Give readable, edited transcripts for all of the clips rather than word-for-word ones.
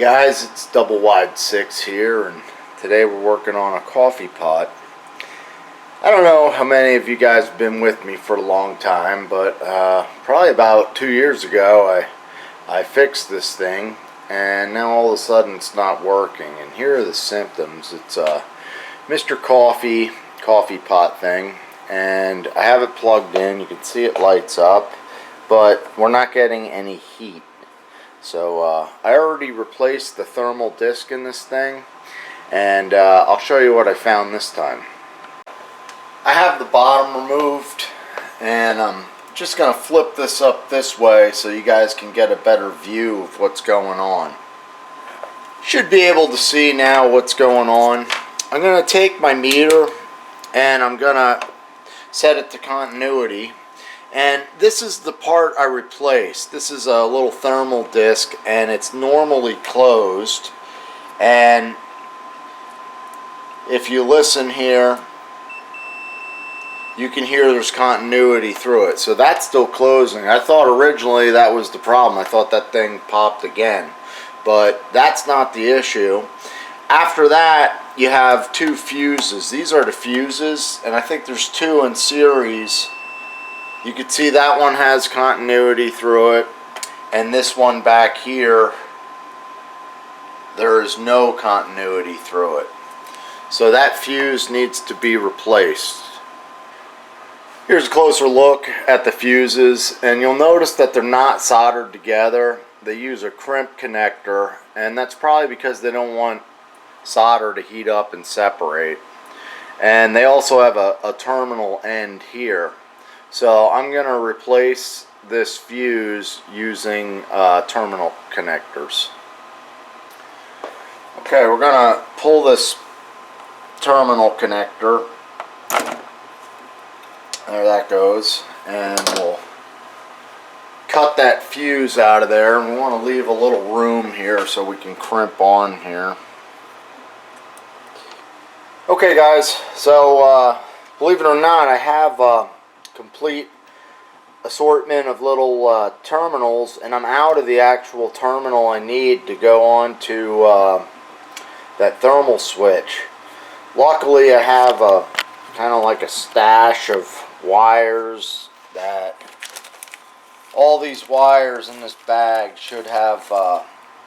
Guys, it's Double Wide 6 here, and today we're working on a coffee pot. I don't know how many of you guys have been with me for a long time, but probably about 2 years ago I fixed this thing, and now all of a sudden it's not working. And here are the symptoms. It's a Mr. Coffee pot thing, and I have it plugged in. You can see it lights up, but we're not getting any heat. So I already replaced the thermal disc in this thing, and I'll show you what I found this time. I have the bottom removed, and I'm just going to flip this up this way so you guys can get a better view of what's going on. Should be able to see now what's going on. I'm going to take my meter and I'm going to set it to continuity. And this is the part I replaced. This is a little thermal disc, and it's normally closed. And if you listen here, you can hear there's continuity through it. So that's still closing. I thought originally that was the problem. I thought that thing popped again. But that's not the issue. After that, you have two fuses. These are the fuses, and I think there's two in series. You can see that one has continuity through it, and this one back here, there is no continuity through it. So that fuse needs to be replaced. Here's a closer look at the fuses, and you'll notice that they're not soldered together. They use a crimp connector, and that's probably because they don't want solder to heat up and separate. And they also have a terminal end here. So I'm going to replace this fuse using terminal connectors. Okay, we're going to pull this terminal connector. There that goes. And we'll cut that fuse out of there. And we want to leave a little room here so we can crimp on here. Okay guys, so believe it or not, I have complete assortment of little terminals, and I'm out of the actual terminal I need to go on to that thermal switch. Luckily I have a kind of like a stash of wires. That all these wires in this bag should have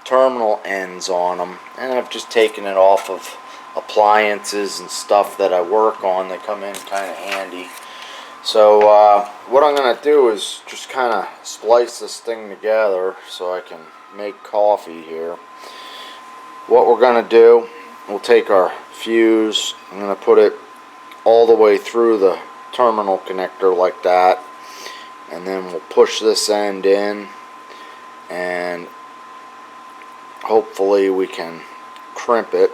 terminal ends on them, and I've just taken it off of appliances and stuff that I work on. They come in kind of handy. So what I'm going to do is just kind of splice this thing together so I can make coffee here. What we're going to do, we'll take our fuse, I'm going to put it all the way through the terminal connector like that, and then we'll push this end in, and hopefully we can crimp it.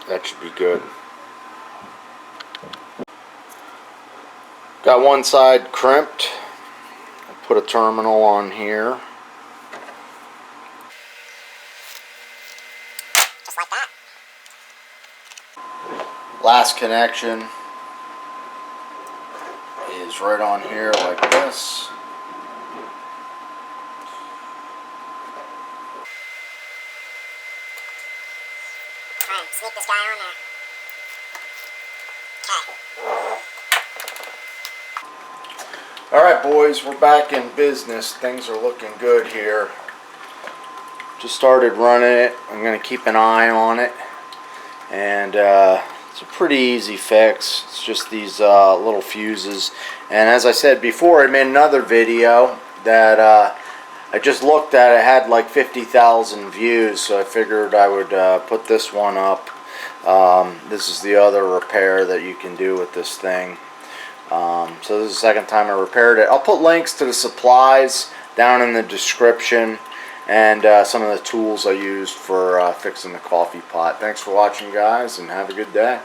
That should be good. Got one side crimped. I'll put a terminal on here. Just like that. Last connection is right on here like this. Sneak this guy on there. Okay. Alright boys, we're back in business. Things are looking good here. Just started running it. I'm going to keep an eye on it. And it's a pretty easy fix. It's just these little fuses. And as I said before, I made another video that I just looked at. It had like 50,000 views, so I figured I would put this one up. This is the other repair that you can do with this thing. So this is the second time I repaired it. I'll put links to the supplies down in the description, and some of the tools I used for fixing the coffee pot. Thanks for watching guys, and have a good day.